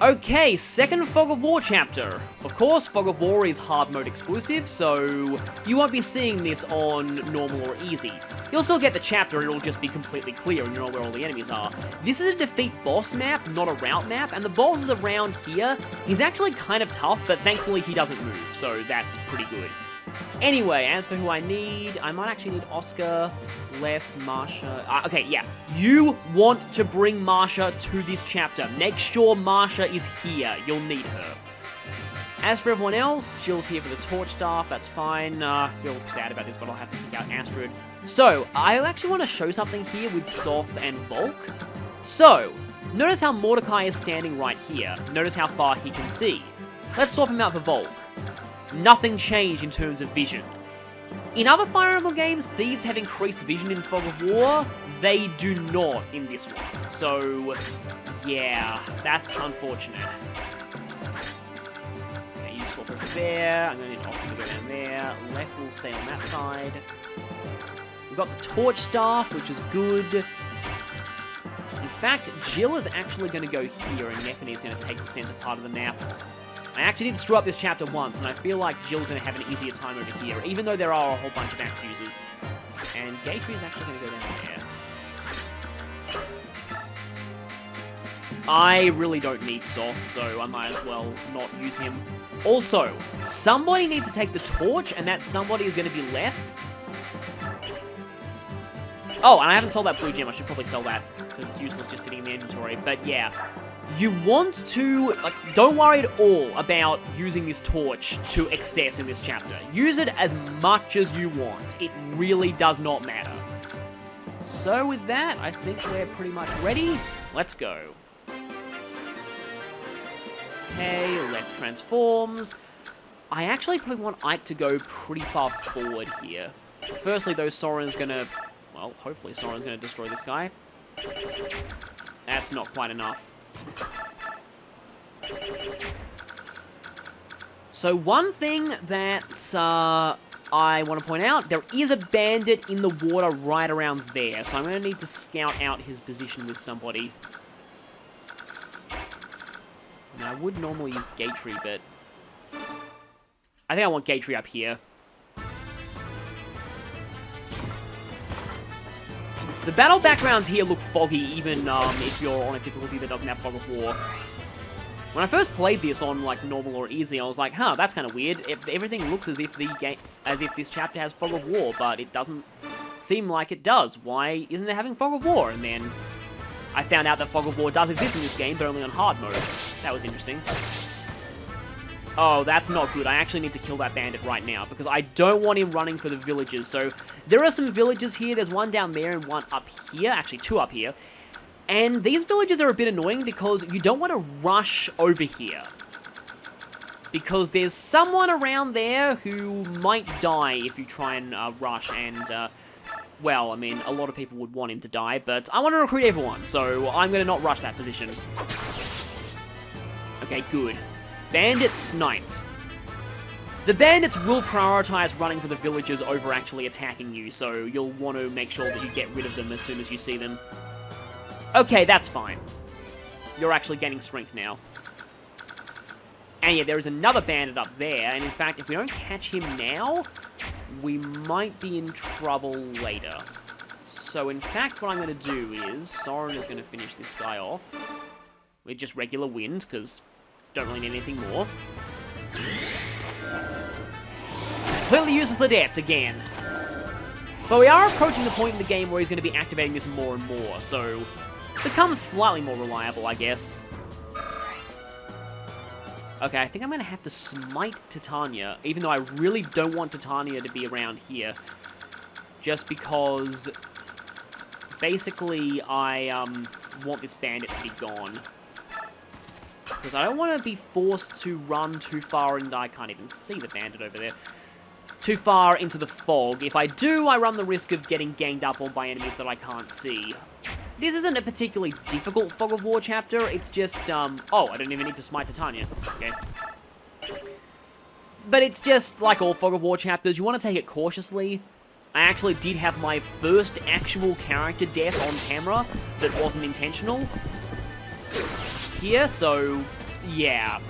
Okay, second Fog of War chapter. Of course, Fog of War is hard mode exclusive, so you won't be seeing this on normal or easy. You'll still get the chapter, it'll just be completely clear and you know where all the enemies are. This is a defeat boss map, not a route map, and the boss is around here. He's actually kind of tough, but thankfully he doesn't move, so that's pretty good. Anyway, as for who I need, I might actually need Oscar, Left, Marsha. Okay, yeah. You want to bring Marsha to this chapter. Make sure Marsha is here. You'll need her. As for everyone else, Jill's here for the Torch Staff. That's fine. I feel sad about this, but I'll have to kick out Astrid. So, I actually want to show something here with Soth and Volk. So, notice how Mordecai is standing right here. Notice how far he can see. Let's swap him out for Volk. Nothing changed in terms of vision. In other Fire Emblem games, thieves have increased vision in Fog of War. They do not in this one. So, yeah, that's unfortunate. Okay, you swap over there. I'm going to need Oscar to go down there. Left will stay on that side. We've got the Torch Staff, which is good. In fact, Jill is actually going to go here, and Neffany is going to take the center part of the map. I actually did screw up this chapter once, and I feel like Jill's going to have an easier time over here, even though there are a whole bunch of axe users. And Gatry is actually going to go down there. I really don't need Soth, so I might as well not use him. Also, somebody needs to take the torch, and that somebody is going to be Leth. Oh, and I haven't sold that blue gem. I should probably sell that, because it's useless just sitting in the inventory. But yeah. You want to, like, don't worry at all about using this torch to excess in this chapter. Use it as much as you want. It really does not matter. So with that, I think we're pretty much ready. Let's go. Okay, Left transforms. I actually probably want Ike to go pretty far forward here. Firstly, though, Soren's gonna, well, hopefully Soren's gonna destroy this guy. That's not quite enough. So one thing that I want to point out, there is a bandit in the water right around there, so I'm going to need to scout out his position with somebody. Now, I would normally use Gatry, but I think I want Gatry up here. The battle backgrounds here look foggy, even if you're on a difficulty that doesn't have Fog of War. When I first played this on like normal or easy, I was like, huh, that's kind of weird. Everything looks as if this chapter has Fog of War, but it doesn't seem like it does. Why isn't it having Fog of War? And then I found out that Fog of War does exist in this game, but only on hard mode. That was interesting. Oh, that's not good. I actually need to kill that bandit right now, because I don't want him running for the villages. So, there are some villages here. There's one down there and one up here. Actually, two up here. And these villages are a bit annoying because you don't want to rush over here. Because there's someone around there who might die if you try and rush. And, well, I mean, a lot of people would want him to die, but I want to recruit everyone. So, I'm going to not rush that position. Okay, good. Bandit sniped. The bandits will prioritize running for the villagers over actually attacking you, so you'll want to make sure that you get rid of them as soon as you see them. Okay, that's fine. You're actually gaining strength now. And yeah, there is another bandit up there, and in fact, if we don't catch him now, we might be in trouble later. So in fact, what I'm going to do is, Soren is going to finish this guy off with just regular wind, because don't really need anything more. Completely useless Adept again. But we are approaching the point in the game where he's going to be activating this more and more, so becomes slightly more reliable, I guess. Okay, I think I'm going to have to smite Titania, even though I really don't want Titania to be around here. Just because, basically, I want this bandit to be gone. Because I don't want to be forced to run too far, and I can't even see the bandit over there, too far into the fog. If I do, I run the risk of getting ganged up on by enemies that I can't see. This isn't a particularly difficult Fog of War chapter, it's just, oh, I don't even need to smite Titania. Okay. But it's just, like all Fog of War chapters, you want to take it cautiously. I actually did have my first actual character death on camera that wasn't intentional here, so yeah.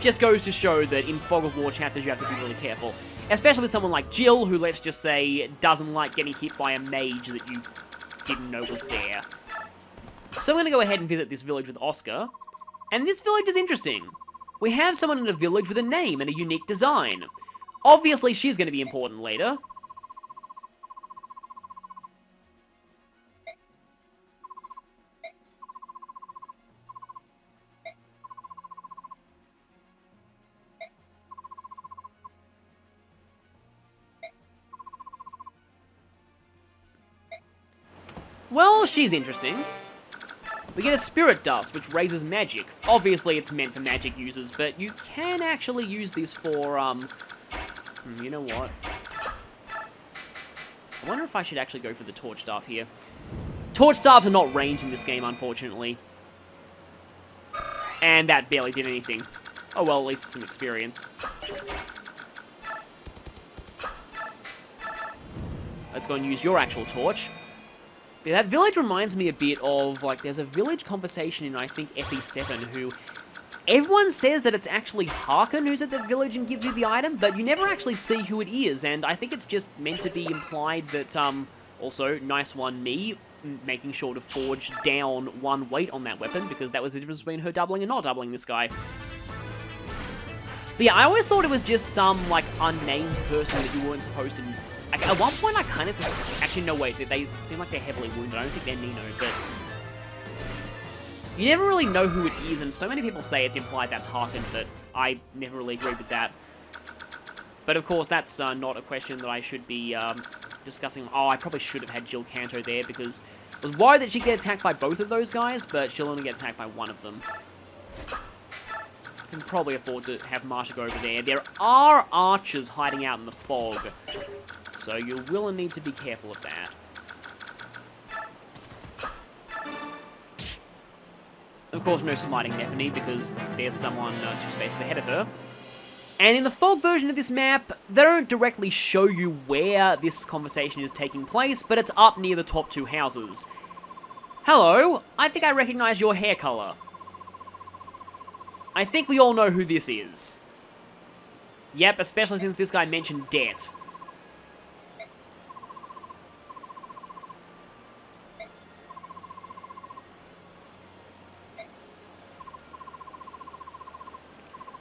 Just goes to show that in Fog of War chapters you have to be really careful. Especially with someone like Jill, who, let's just say, doesn't like getting hit by a mage that you didn't know was there. So I'm going to go ahead and visit this village with Oscar. And this village is interesting. We have someone in a village with a name and a unique design. Obviously, she's going to be important later. Well, she's interesting. We get a Spirit Dust, which raises magic. Obviously, it's meant for magic users, but you can actually use this for, you know what? I wonder if I should actually go for the Torch Staff here. Torch Staffs are not ranged in this game, unfortunately. And that barely did anything. Oh well, at least it's some experience. Let's go and use your actual torch. But that village reminds me a bit of, like, there's a village conversation in, I think, FE7, who everyone says that it's actually Harkin who's at the village and gives you the item, but you never actually see who it is, and I think it's just meant to be implied that, also, nice one, me, making sure to forge down 1 weight on that weapon, because that was the difference between her doubling and not doubling this guy. But yeah, I always thought it was just some, like, unnamed person that you weren't supposed to... Like, at one point, I kind of... Actually, no, wait. They seem like they're heavily wounded. I don't think they're Nino, but... You never really know who it is, and so many people say it's implied that's Harkin, but I never really agreed with that. But, of course, that's not a question that I should be discussing. Oh, I probably should have had Jill Canto there, because I was worried that she'd get attacked by both of those guys, but she'll only get attacked by one of them. Can probably afford to have Marsha go over there. There are archers hiding out in the fog, so you will need to be careful of that. Of course, no smiting Nephany, because there's someone 2 spaces ahead of her. And in the fog version of this map, they don't directly show you where this conversation is taking place, but it's up near the top 2 houses. Hello, I think I recognize your hair color. I think we all know who this is. Yep, especially since this guy mentioned debt.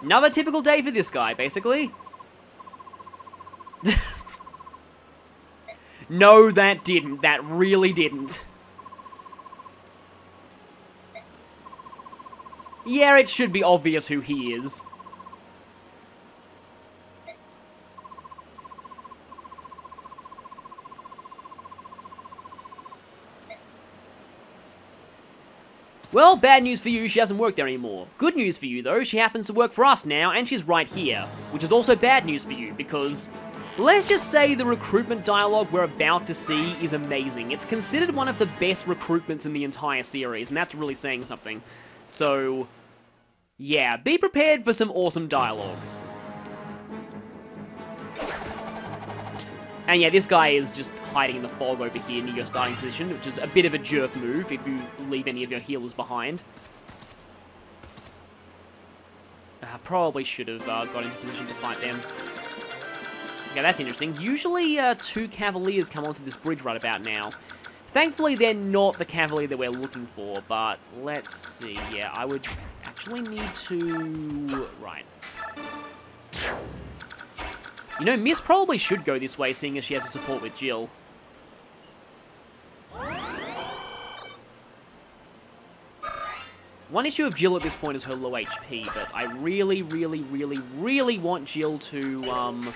Another typical day for this guy, basically. No, that didn't. That really didn't. Yeah, it should be obvious who he is. Well, bad news for you, she doesn't work there anymore. Good news for you, though, she happens to work for us now, and she's right here. Which is also bad news for you, because... let's just say the recruitment dialogue we're about to see is amazing. It's considered one of the best recruitments in the entire series, and that's really saying something. So... yeah, be prepared for some awesome dialogue. And yeah, this guy is just hiding in the fog over here near your starting position, which is a bit of a jerk move if you leave any of your healers behind. Probably should have got into position to fight them. Yeah, that's interesting. Usually 2 Cavaliers come onto this bridge right about now. Thankfully, they're not the Cavalier that we're looking for, but let's see. Yeah, I would actually need to... right. You know, Miss probably should go this way, seeing as she has a support with Jill. One issue of Jill at this point is her low HP, but I really, really, really, really want Jill to,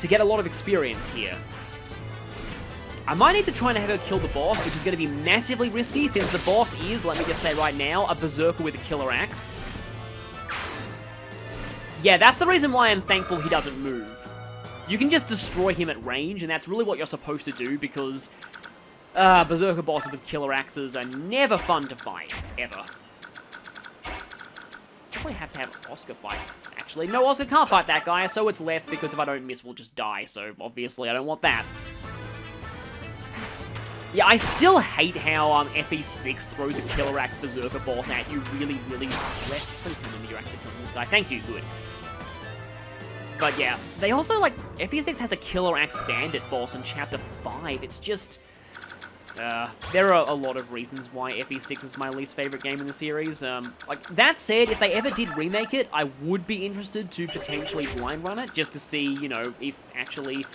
get a lot of experience here. I might need to try and have her kill the boss, which is going to be massively risky, since the boss is, let me just say right now, a berserker with a killer axe. Yeah, that's the reason why I'm thankful he doesn't move. You can just destroy him at range, and that's really what you're supposed to do, because berserker bosses with killer axes are never fun to fight, ever. Probably have to have Oscar fight. Actually, no, Oscar can't fight that guy, so it's left, because if I don't miss, we'll just die, so obviously I don't want that. Yeah, I still hate how FE6 throws a Killer Axe Berserker boss at you really, really left. Please tell me you're actually killing this guy. Thank you, good. But yeah, they also, like, FE6 has a Killer Axe Bandit boss in Chapter 5. It's just... there are a lot of reasons why FE6 is my least favorite game in the series. Like, that said, if they ever did remake it, I would be interested to potentially blind run it, just to see, you know, if actually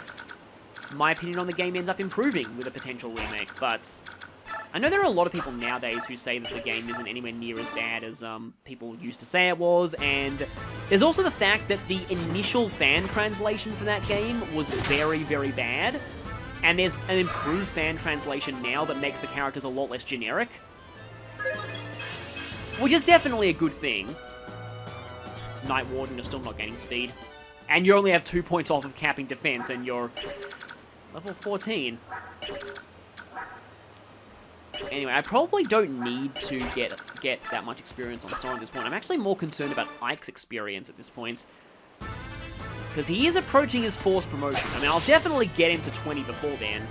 my opinion on the game ends up improving with a potential remake. But I know there are a lot of people nowadays who say that the game isn't anywhere near as bad as people used to say it was, and there's also the fact that the initial fan translation for that game was very, very bad. And there's an improved fan translation now that makes the characters a lot less generic. Which is definitely a good thing. Night Warden, you're still not gaining speed. And you only have 2 points off of capping defense, and you're level 14. Anyway, I probably don't need to get that much experience on Sora at this point. I'm actually more concerned about Ike's experience at this point. Because he is approaching his forced promotion. I mean, I'll definitely get him to 20 before then.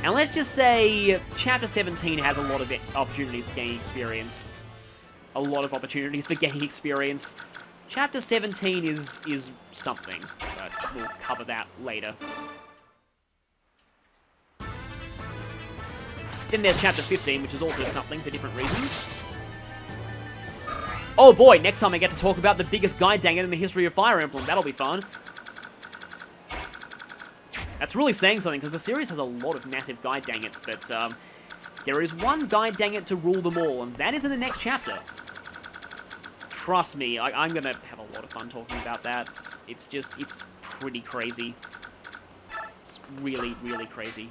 And let's just say Chapter 17 has a lot of opportunities for gaining experience. A lot of opportunities for gaining experience. Chapter 17 is something, but we'll cover that later. Then there's Chapter 15, which is also something for different reasons. Oh boy, next time I get to talk about the biggest guide dangit in the history of Fire Emblem. That'll be fun. That's really saying something, because the series has a lot of massive guide dangits, but there is one guide dangit to rule them all, and that is in the next chapter. Trust me, I'm going to have a lot of fun talking about that. It's pretty crazy. It's really, really crazy.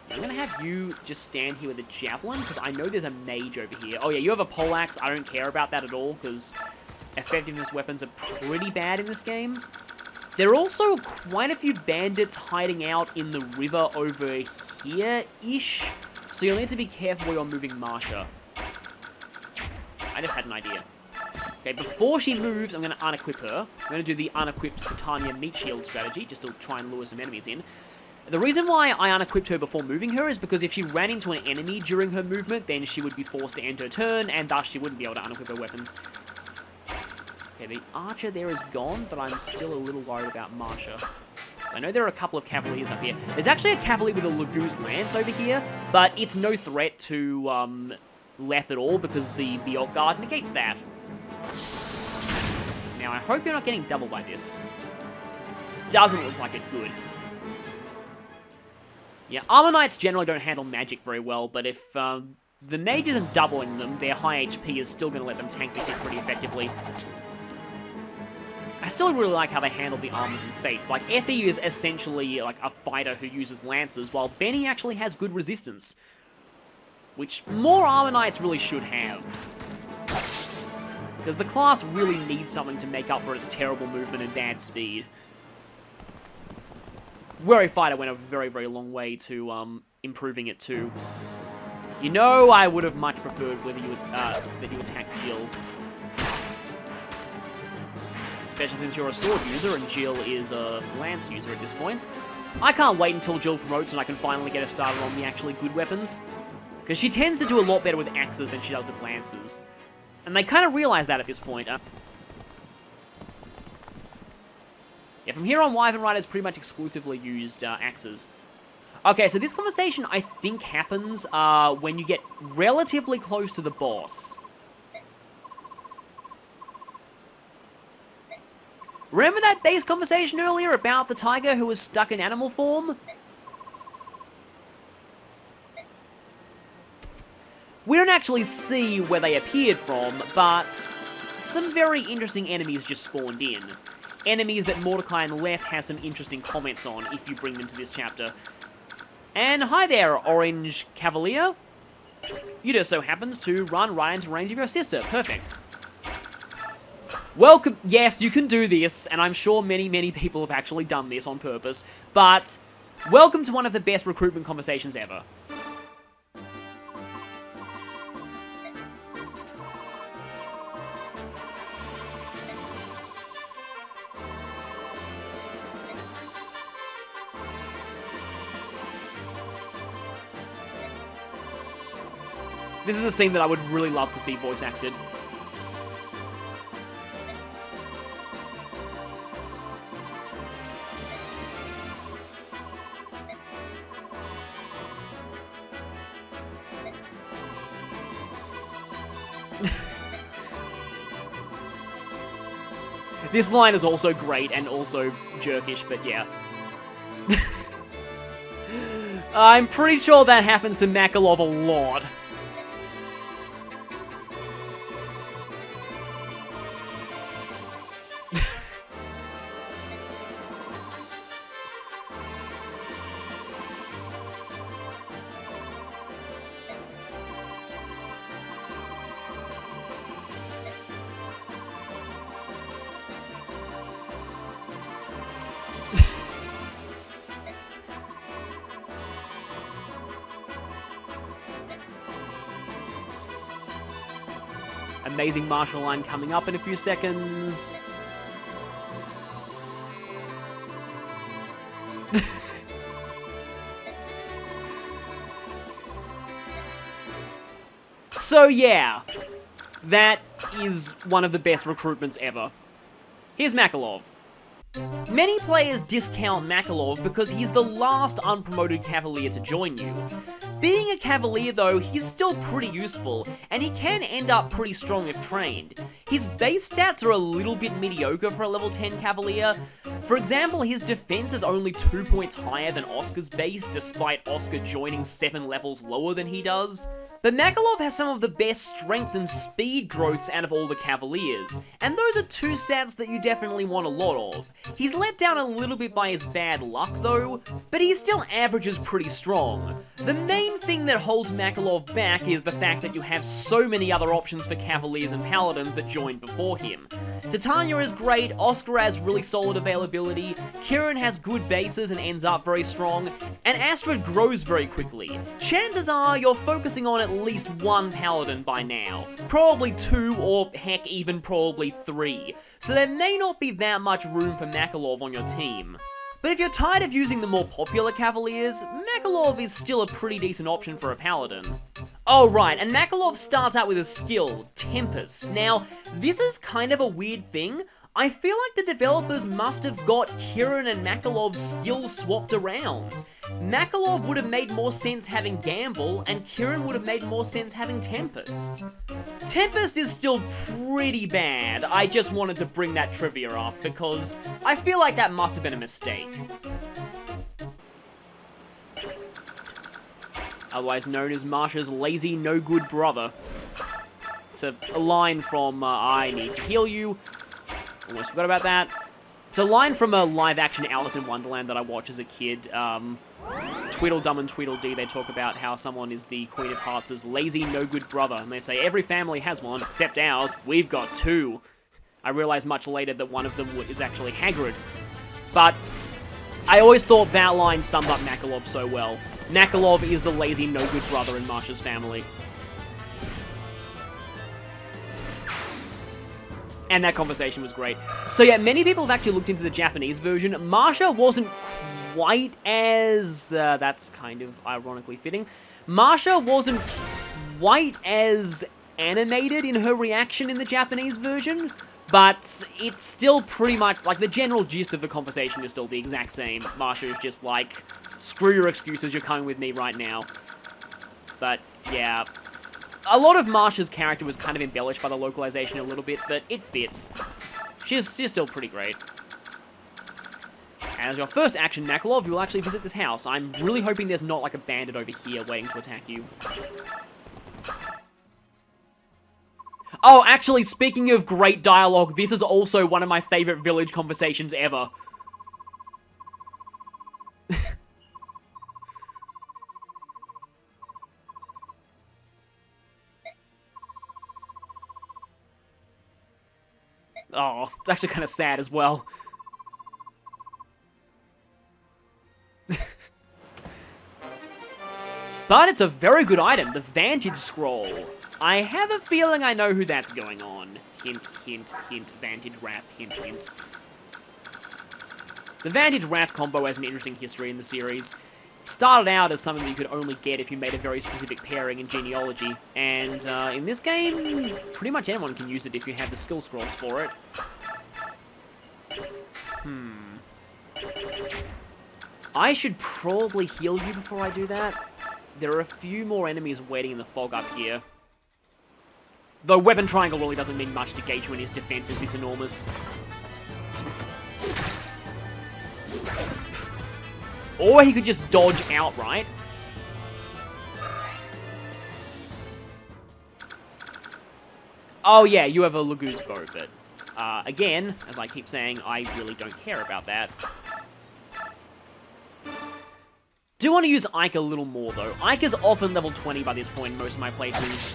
I'm going to have you just stand here with a javelin, because I know there's a mage over here. Oh yeah, you have a poleaxe. I don't care about that at all, because effectiveness weapons are pretty bad in this game. There are also quite a few bandits hiding out in the river over here-ish, so you'll need to be careful while you're moving Marsha. I just had an idea. Okay, before she moves, I'm going to unequip her. I'm going to do the unequipped Titania meat shield strategy, just to try and lure some enemies in. The reason why I unequipped her before moving her is because if she ran into an enemy during her movement, then she would be forced to end her turn, and thus she wouldn't be able to unequip her weapons. Okay, the archer there is gone, but I'm still a little worried about Marsha. I know there are a couple of cavaliers up here. There's actually a cavalier with a Lagoose lance over here, but it's no threat to Leth at all, because the Alt Guard negates that. Now, I hope you're not getting doubled by this. Doesn't look like it could. Yeah, Armor Knights generally don't handle magic very well, but if the mage isn't doubling them, their high HP is still going to let them tank the hit pretty effectively. I still really like how they handle the armors and fates. Like, Effie is essentially like a fighter who uses lances, while Benny actually has good resistance. Which more Armor Knights really should have. Because the class really needs something to make up for its terrible movement and bad speed. Warrior Fighter went a very, very long way to improving it too. You know, I would have much preferred whether you that you attack Jill. Especially since you're a sword user and Jill is a lance user at this point. I can't wait until Jill promotes and I can finally get her started on the actually good weapons. Because she tends to do a lot better with axes than she does with lances. And they kind of realize that at this point. Yeah, from here on, Wyvern Riders pretty much exclusively used axes. Okay, so this conversation, I think, happens when you get relatively close to the boss. Remember that base conversation earlier about the tiger who was stuck in animal form? We don't actually see where they appeared from, but some very interesting enemies just spawned in. Enemies that Mordecai and Leth has some interesting comments on if you bring them to this chapter. And hi there, Orange Cavalier. You just so happens to run right into range of your sister. Perfect. Welcome. Yes, you can do this, and I'm sure many, many people have actually done this on purpose, but welcome to one of the best recruitment conversations ever. This is a scene that I would really love to see voice acted. This line is also great and also jerkish, but yeah. I'm pretty sure that happens to Makalov a lot. Amazing martial line coming up in a few seconds. So yeah, that is one of the best recruitments ever. Here's Makalov. Many players discount Makalov because he's the last unpromoted Cavalier to join you. Being a Cavalier though, he's still pretty useful, and he can end up pretty strong if trained. His base stats are a little bit mediocre for a level 10 Cavalier. For example, his defense is only 2 points higher than Oscar's base, despite Oscar joining 7 levels lower than he does. But Makalov has some of the best strength and speed growths out of all the Cavaliers, and those are two stats that you definitely want a lot of. He's let down a little bit by his bad luck though, but he still averages pretty strong. The main thing that holds Makalov back is the fact that you have so many other options for Cavaliers and Paladins that joined before him. Titania is great, Oscar has really solid availability, Kieran has good bases and ends up very strong, and Astrid grows very quickly. Chances are you're focusing on at least one Paladin by now. Probably 2 or heck even probably 3. So there may not be that much room for Makalov on your team. But if you're tired of using the more popular Cavaliers, Makalov is still a pretty decent option for a Paladin. Oh right, and Makalov starts out with a skill, Tempest. Now, this is kind of a weird thing. I feel like the developers must have got Kieran and Makalov's skills swapped around. Makalov would have made more sense having Gamble, and Kieran would have made more sense having Tempest. Tempest is still pretty bad. I just wanted to bring that trivia up, because I feel like that must have been a mistake. Otherwise known as Marsha's lazy, no-good brother. It's a line from I Need to Heal You. Almost forgot about that. It's a line from a live-action Alice in Wonderland that I watched as a kid. Tweedledum and Tweedledee, they talk about how someone is the Queen of Hearts' lazy, no-good brother. And they say, every family has one, except ours. We've got 2. I realized much later that one of them is actually Hagrid. But I always thought that line summed up Makalov so well. Makalov is the lazy, no-good brother in Marsha's family. And that conversation was great. So yeah, many people have actually looked into the Japanese version. Marsha wasn't quite as... that's kind of ironically fitting. Marsha wasn't quite as animated in her reaction in the Japanese version, but it's still pretty much... like, the general gist of the conversation is still the exact same. Marsha is just like, screw your excuses, you're coming with me right now. But, yeah... a lot of Marsha's character was kind of embellished by the localization a little bit, but it fits. She's still pretty great. As your first action, Makalov, you will actually visit this house. I'm really hoping there's not like a bandit over here waiting to attack you. Oh, actually, speaking of great dialogue, this is also one of my favorite village conversations ever. Oh, it's actually kind of sad as well. But it's a very good item, the Vantage Scroll. I have a feeling I know who that's going on. Hint, hint, hint, Vantage Wrath, hint, hint. The Vantage Wrath combo has an interesting history in the series. started out as something that you could only get if you made a very specific pairing in genealogy. And in this game, pretty much anyone can use it if you have the skill scrolls for it. I should probably heal you before I do that. There are a few more enemies waiting in the fog up here. Though weapon triangle really doesn't mean much to gauge when his defense is this enormous. Or he could just dodge outright. Oh yeah, you have a Laguz bow, but again, as I keep saying, I really don't care about that. Do want to use Ike a little more, though. Ike is often level 20 by this point in most of my playthroughs.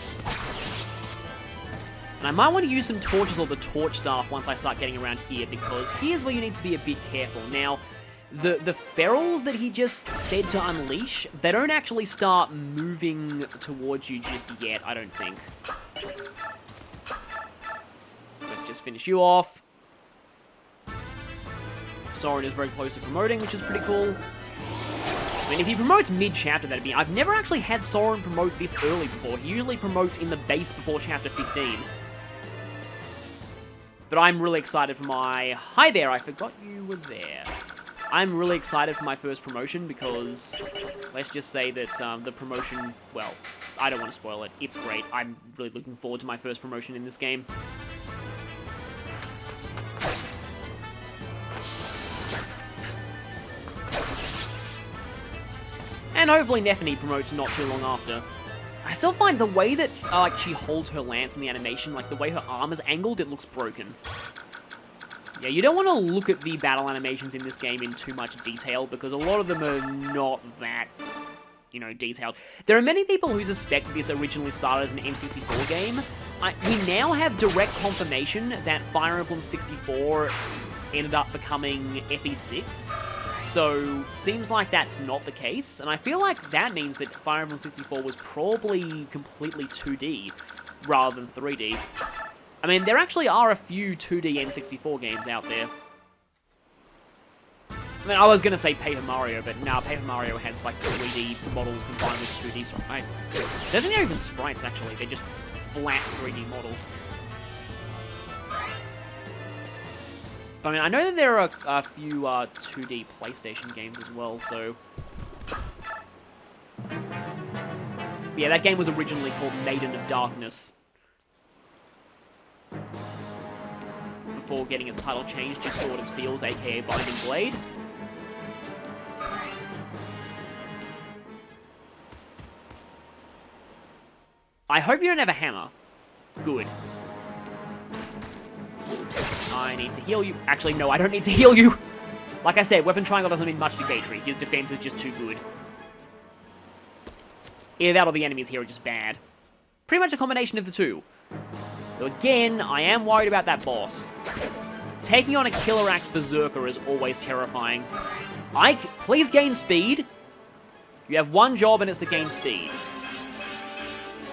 And I might want to use some torches or the torch staff once I start getting around here, because here's where you need to be a bit careful. Now, the ferals that he just said to unleash, they don't actually start moving towards you just yet, I don't think. Let's just finish you off. Soren is very close to promoting, which is pretty cool. I mean, if he promotes mid-chapter, that'd be... I've never actually had Soren promote this early before. He usually promotes in the base before chapter 15. But I'm really excited for my... Hi there, I forgot you were there. I'm really excited for my first promotion because... Let's just say that the promotion... Well, I don't want to spoil it. It's great. I'm really looking forward to my first promotion in this game. And hopefully Nephany promotes not too long after. I still find the way that like she holds her lance in the animation, like the way her arm is angled, it looks broken. Yeah, you don't want to look at the battle animations in this game in too much detail, because a lot of them are not that, you know, detailed. There are many people who suspect this originally started as an N64 game. We now have direct confirmation that Fire Emblem 64 ended up becoming FE6. So, seems like that's not the case, and I feel like that means that Fire Emblem 64 was probably completely 2D, rather than 3D. I mean, there actually are a few 2D N64 games out there. I mean, I was going to say Paper Mario, but no, Paper Mario has like 3D models combined with 2D, so I don't think they're even sprites, actually. They're just flat 3D models. But I mean, I know that there are a few 2D PlayStation games as well, so... Yeah, that game was originally called Maiden of Darkness. Before getting its title changed to Sword of Seals, aka Binding Blade. I hope you don't have a hammer. Good. I need to heal you. Actually, no, I don't need to heal you. Like I said, Weapon Triangle doesn't mean much to Gatry. His defense is just too good. Either that or the enemies here are just bad. Pretty much a combination of the two. So again, I am worried about that boss. Taking on a Killer Axe Berserker is always terrifying. Ike, please gain speed. You have one job and it's to gain speed.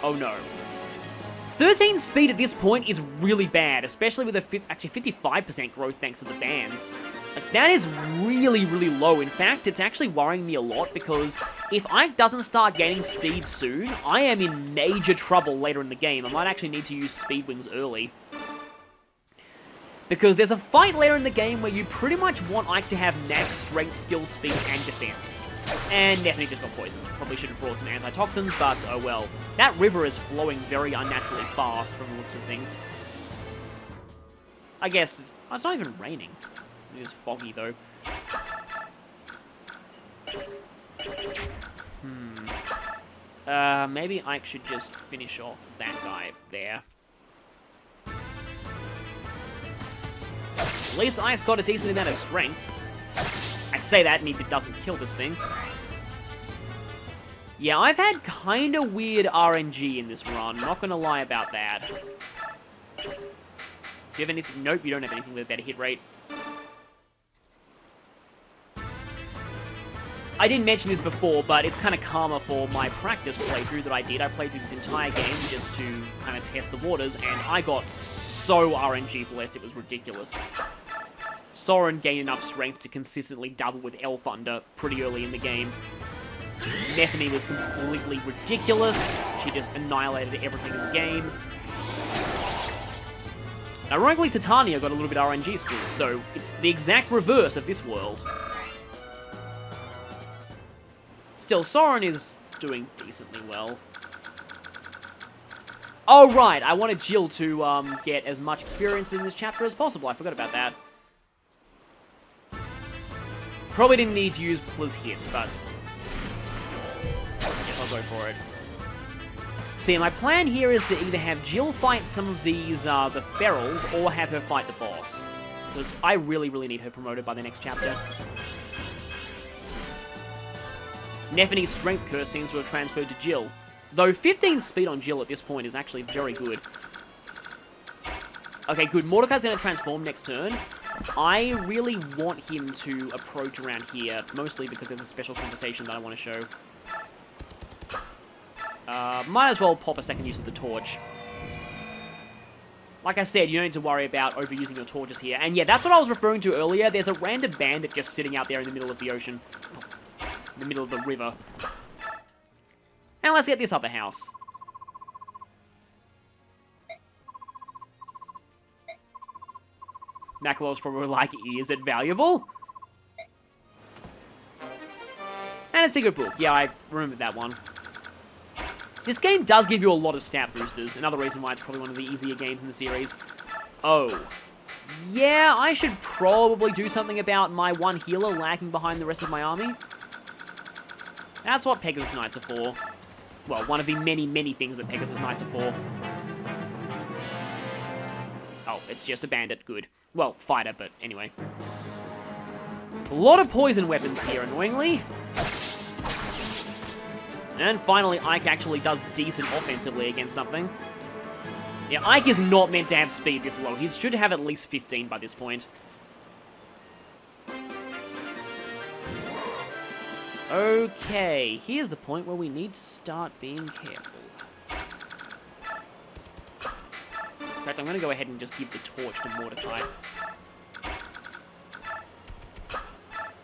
Oh no. 13 speed at this point is really bad, especially with a actually 55% growth thanks to the bands. Like, that is really, really low. In fact, it's actually worrying me a lot because if Ike doesn't start gaining speed soon, I am in major trouble later in the game. I might actually need to use Speed Wings early. Because there's a fight later in the game where you pretty much want Ike to have max strength, skill, speed, and defense. And Nephany just got poisoned. Probably should have brought some antitoxins, but oh well. That river is flowing very unnaturally fast from the looks of things. I guess it's not even raining. It is foggy though. Maybe Ike should just finish off that guy there. At least Ike's got a decent amount of strength. I say that and it doesn't kill this thing. Yeah, I've had kind of weird RNG in this run. Not gonna lie about that. Do you have anything? Nope, you don't have anything with a better hit rate. I didn't mention this before, but it's kind of karma for my practice playthrough that I did. I played through this entire game just to kind of test the waters, and I got so RNG blessed, it was ridiculous. Soren gained enough strength to consistently double with Elf Thunder pretty early in the game. Nefany was completely ridiculous. She just annihilated everything in the game. Ironically, Titania got a little bit RNG screwed, so it's the exact reverse of this world. Still, Soren is doing decently well. Oh, right, I wanted Jill to get as much experience in this chapter as possible. I forgot about that. Probably didn't need to use Pliz hits, but I guess I'll go for it. See, my plan here is to either have Jill fight some of these, the ferals, or have her fight the boss. Because I really, really need her promoted by the next chapter. Nefany's strength curse seems to have transferred to Jill. Though 15 speed on Jill at this point is actually very good. Okay, good. Mordecai's going to transform next turn. I really want him to approach around here, mostly because there's a special conversation that I want to show. Might as well pop a second use of the torch. Like I said, you don't need to worry about overusing your torches here. And yeah, that's what I was referring to earlier. There's a random bandit just sitting out there in the middle of the ocean. In the middle of the river. And let's get this other house. Makalor's probably like, is it valuable? And a secret book. Yeah, I remember that one. This game does give you a lot of stat boosters. Another reason why it's probably one of the easier games in the series. Oh. Yeah, I should probably do something about my one healer lagging behind the rest of my army. That's what Pegasus Knights are for. Well, one of the many, many things that Pegasus Knights are for. Oh, it's just a bandit. Good. Well, fighter, but anyway. A lot of poison weapons here, annoyingly. And finally, Ike actually does decent offensively against something. Yeah, Ike is not meant to have speed this low. He should have at least 15 by this point. Okay, here's the point where we need to start being careful. In fact, I'm going to go ahead and just give the torch to Mordecai.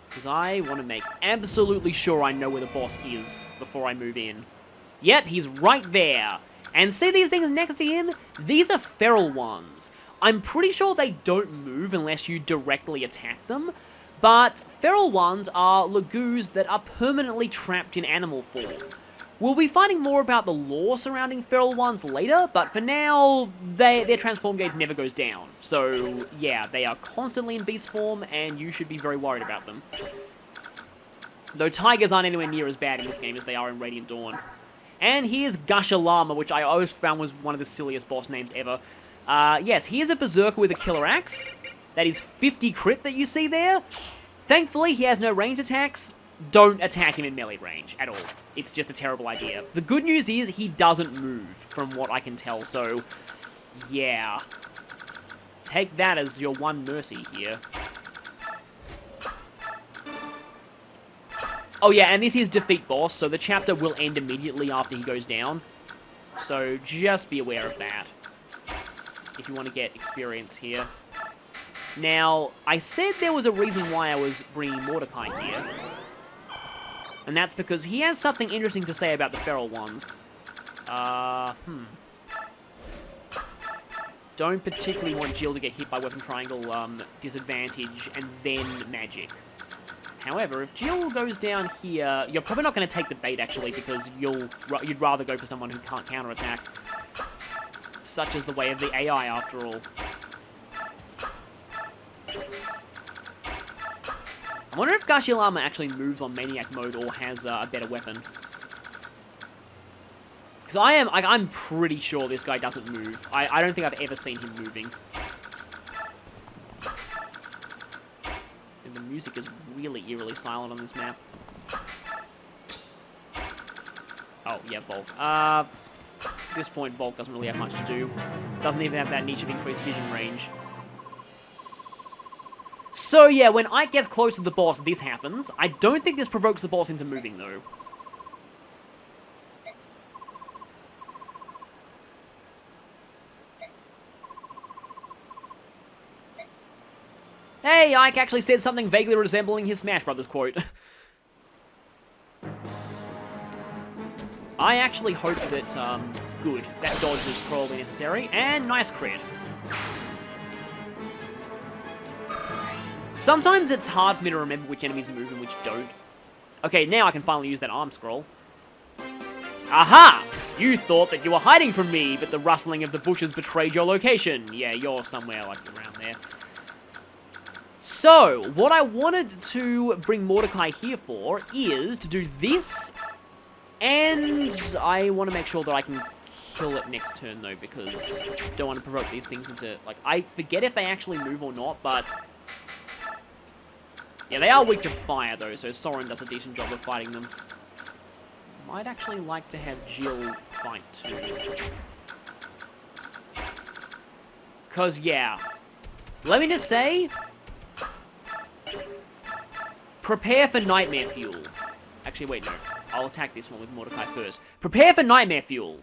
Because I want to make absolutely sure I know where the boss is before I move in. Yep, he's right there. And see these things next to him? These are feral ones. I'm pretty sure they don't move unless you directly attack them. But feral ones are lagoos that are permanently trapped in animal form. We'll be finding more about the lore surrounding feral ones later, but for now, their transform gauge never goes down. So, yeah, they are constantly in beast form, and you should be very worried about them. Though tigers aren't anywhere near as bad in this game as they are in Radiant Dawn. And here's Gusha Llama, which I always found was one of the silliest boss names ever. Yes, here's a berserker with a killer axe. That is 50 crit that you see there. Thankfully, he has no range attacks. Don't attack him in melee range at all. It's just a terrible idea. The good news is he doesn't move, from what I can tell, so yeah. Take that as your one mercy here. Oh yeah, and this is defeat boss, so the chapter will end immediately after he goes down. So just be aware of that, if you want to get experience here. Now, I said there was a reason why I was bringing Mordecai here. And that's because he has something interesting to say about the feral ones. Don't particularly want Jill to get hit by weapon triangle disadvantage and then magic. However, if Jill goes down here, you're probably not going to take the bait actually, because you'd rather go for someone who can't counterattack. Such is the way of the AI after all. I wonder if Gusha Llama actually moves on Maniac mode or has a better weapon. Because I'm pretty sure this guy doesn't move. I don't think I've ever seen him moving. And the music is really eerily silent on this map. Oh, yeah, Volk. At this point, Volk doesn't really have much to do. Doesn't even have that niche of increased vision range. So yeah, when Ike gets close to the boss, this happens. I don't think this provokes the boss into moving, though. Hey, Ike actually said something vaguely resembling his Smash Brothers quote. I actually hope that, good. That dodge was probably necessary. And nice crit. Sometimes it's hard for me to remember which enemies move and which don't. Okay, now I can finally use that arm scroll. Aha! You thought that you were hiding from me, but the rustling of the bushes betrayed your location. Yeah, you're somewhere, like, around there. So, what I wanted to bring Mordecai here for is to do this, and I want to make sure that I can kill it next turn, though, because I don't want to provoke these things into, like, I forget if they actually move or not, but yeah, they are weak to fire, though, so Soren does a decent job of fighting them. I'd actually like to have Jill fight too. Because, yeah. Let me just say, prepare for Nightmare Fuel. Actually, wait, no. I'll attack this one with Mordecai first. Prepare for Nightmare Fuel.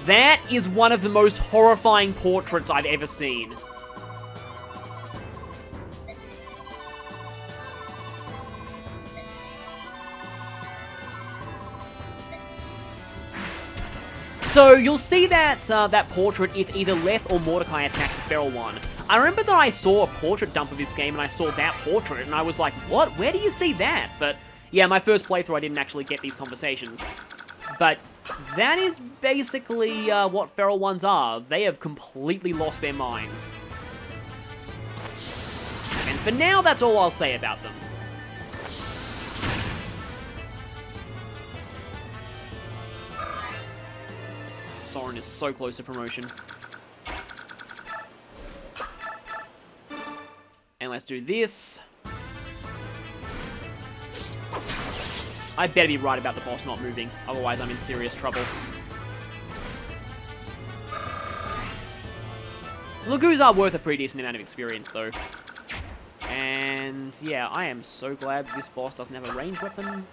That is one of the most horrifying portraits I've ever seen. So, you'll see that that portrait if either Leth or Mordecai attacks a feral one. I remember that I saw a portrait dump of this game and I saw that portrait and I was like, what? Where do you see that? But, yeah, my first playthrough I didn't actually get these conversations. But that is basically what feral ones are. They have completely lost their minds. And for now, that's all I'll say about them. Soren is so close to promotion. And let's do this. I better be right about the boss not moving, otherwise I'm in serious trouble. Lagoos are worth a pretty decent amount of experience, though. And, yeah, I am so glad this boss doesn't have a ranged weapon.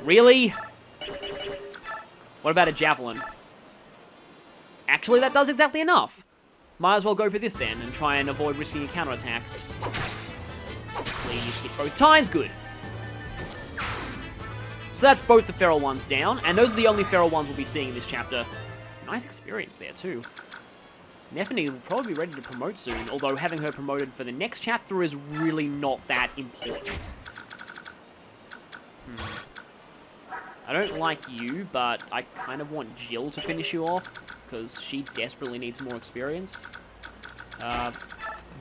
Really? What about a javelin? Actually, that does exactly enough. Might as well go for this, then, and try and avoid risking a counterattack. Please hit both times. Good. So that's both the feral ones down, and those are the only feral ones we'll be seeing in this chapter. Nice experience there, too. Nephany will probably be ready to promote soon, although having her promoted for the next chapter is really not that important. I don't like you, but I kind of want Jill to finish you off, because she desperately needs more experience.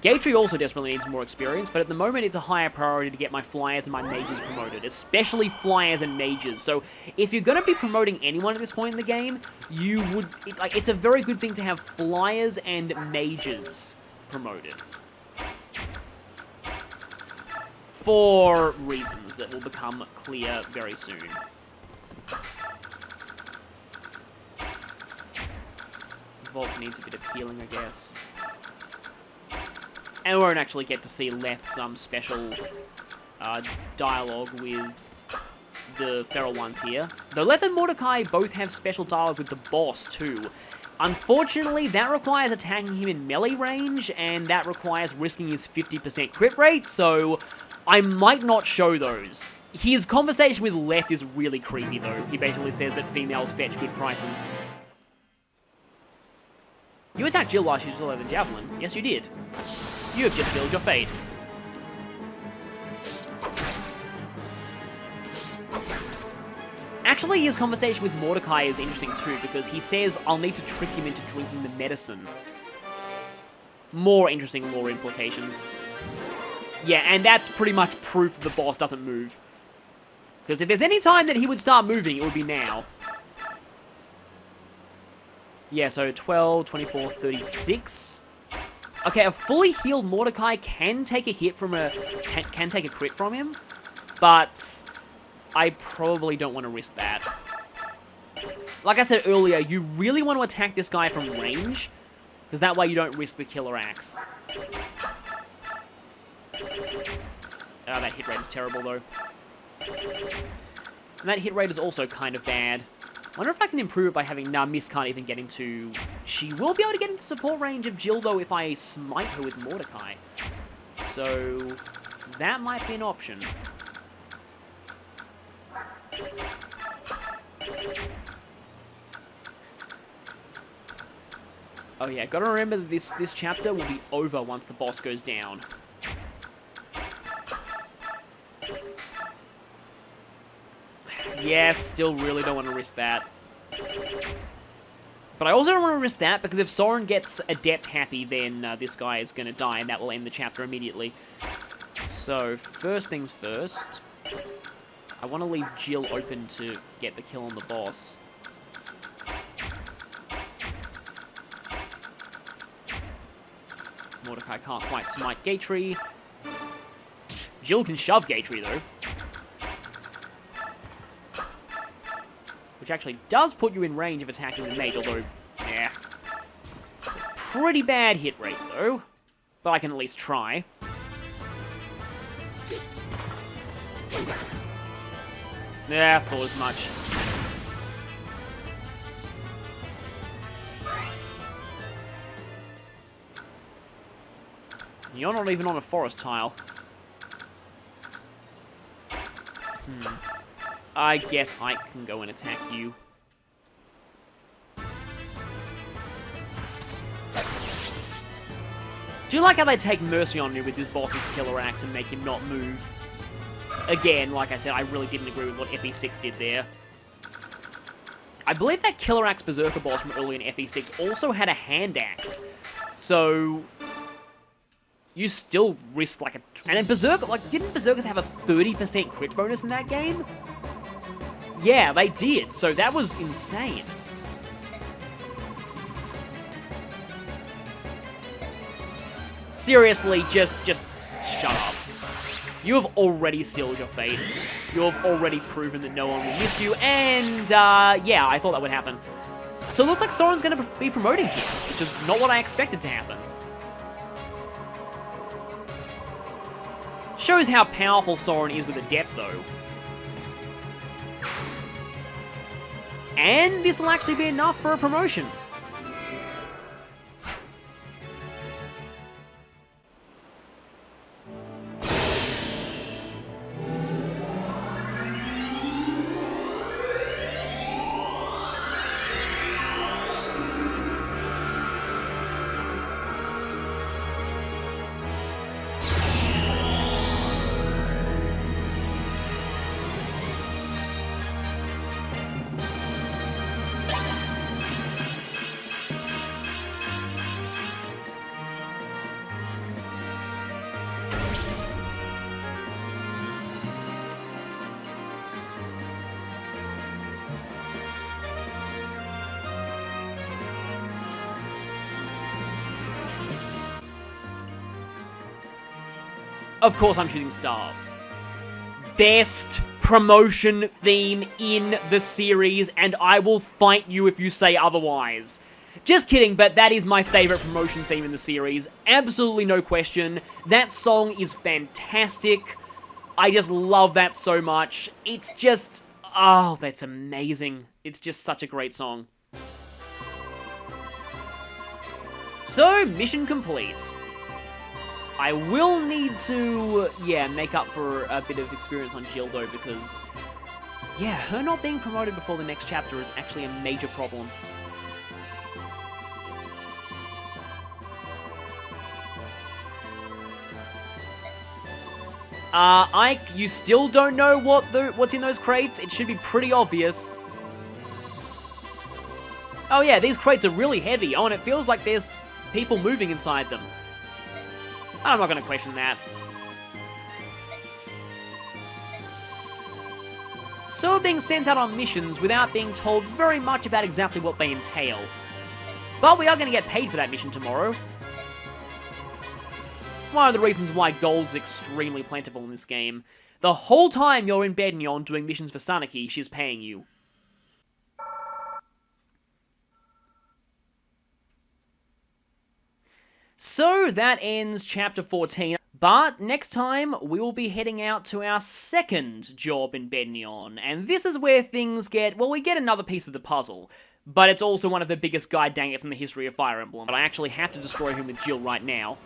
Gatry also desperately needs more experience, but at the moment it's a higher priority to get my flyers and my mages promoted, especially flyers and mages. So if you're going to be promoting anyone at this point in the game, you would... it's a very good thing to have flyers and mages promoted. For reasons that will become clear very soon. Vault needs a bit of healing, I guess. And we won't actually get to see Leth's special dialogue with the feral ones here. Though Leth and Mordecai both have special dialogue with the boss too. Unfortunately, that requires attacking him in melee range, and that requires risking his 50% crit rate, so I might not show those. His conversation with Leth is really creepy though. He basically says that females fetch good prices. You attacked Jill while she was still over the javelin. Yes, you did. You have just sealed your fate. Actually, his conversation with Mordecai is interesting too, because he says, I'll need to trick him into drinking the medicine. More interesting lore implications. Yeah, and that's pretty much proof the boss doesn't move. Because if there's any time that he would start moving, it would be now. Yeah, so 12, 24, 36... Okay, a fully healed Mordecai can take a hit from can take a crit from him, but I probably don't want to risk that. Like I said earlier, you really want to attack this guy from range, because that way you don't risk the killer axe. Oh, that hit rate is terrible, though. And that hit rate is also kind of bad. Wonder if I can improve it by having... Nah, Miss can't even get into... She will be able to get into support range of Jill, though, if I smite her with Mordecai. So, that might be an option. Oh yeah, gotta remember that this chapter will be over once the boss goes down. Yeah, still really don't want to risk that. But I also don't want to risk that, because if Soren gets Adept happy, then this guy is going to die, and that will end the chapter immediately. So, first things first, I want to leave Jill open to get the kill on the boss. Mordecai can't quite smite Gatry. Jill can shove Gatry, though. Which actually does put you in range of attacking the mage, although, yeah. It's a pretty bad hit rate, though. But I can at least try. Yeah, thought as much. You're not even on a forest tile. I guess Ike can go and attack you. Do you like how they take mercy on you with this boss's killer axe and make him not move? Again, like I said, I really didn't agree with what FE6 did there. I believe that killer axe berserker boss from early in FE6 also had a hand axe. So... you still risk like a... And then Berserker... Like, didn't Berserkers have a 30% crit bonus in that game? Yeah, they did. So that was insane. Seriously, just shut up. You have already sealed your fate. You have already proven that no one will miss you. And, yeah, I thought that would happen. So it looks like Soren's going to be promoting here, which is not what I expected to happen. Shows how powerful Soren is with Adept, though. And this will actually be enough for a promotion. Of course I'm choosing Stars. Best promotion theme in the series, and I will fight you if you say otherwise. Just kidding, but that is my favorite promotion theme in the series. Absolutely no question. That song is fantastic. I just love that so much. It's just... oh, that's amazing. It's just such a great song. So, mission complete. I will need to, yeah, make up for a bit of experience on Jill, though, because, yeah, her not being promoted before the next chapter is actually a major problem. Ike, you still don't know what's in those crates? It should be pretty obvious. Oh yeah, these crates are really heavy. Oh, and it feels like there's people moving inside them. I'm not going to question that. So we're being sent out on missions without being told very much about exactly what they entail. But we are going to get paid for that mission tomorrow. One of the reasons why gold's extremely plentiful in this game. The whole time you're in Bednion doing missions for Sanaki, she's paying you. So that ends Chapter 14. But next time, we will be heading out to our second job in Bednion, and this is where things get, well, we get another piece of the puzzle, but it's also one of the biggest guide dangers in the history of Fire Emblem. But I actually have to destroy him with Jill right now.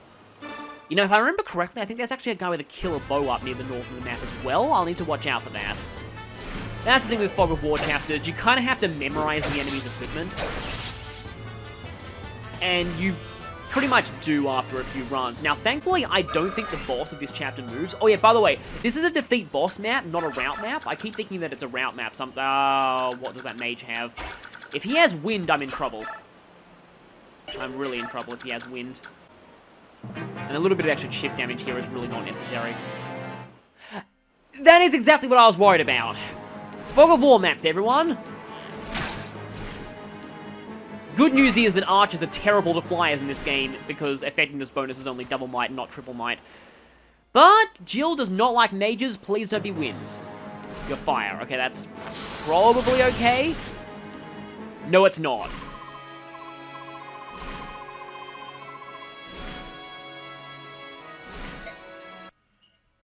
You know, if I remember correctly, I think there's actually a guy with a killer bow up near the north of the map as well. I'll need to watch out for that. That's the thing with Fog of War chapters, you kind of have to memorize the enemy's equipment. And you pretty much do after a few runs. Now, thankfully, I don't think the boss of this chapter moves. Oh yeah, by the way, this is a defeat boss map, not a route map. I keep thinking that it's a route map. What does that mage have? If he has wind, I'm in trouble. I'm really in trouble if he has wind. And a little bit of extra chip damage here is really not necessary. That is exactly what I was worried about. Fog of War maps, everyone. Good news is that archers are terrible to flyers in this game because effectiveness bonus is only double might, not triple might. But Jill does not like mages. Please don't be wind. You're fire. Okay, that's probably okay. No, it's not.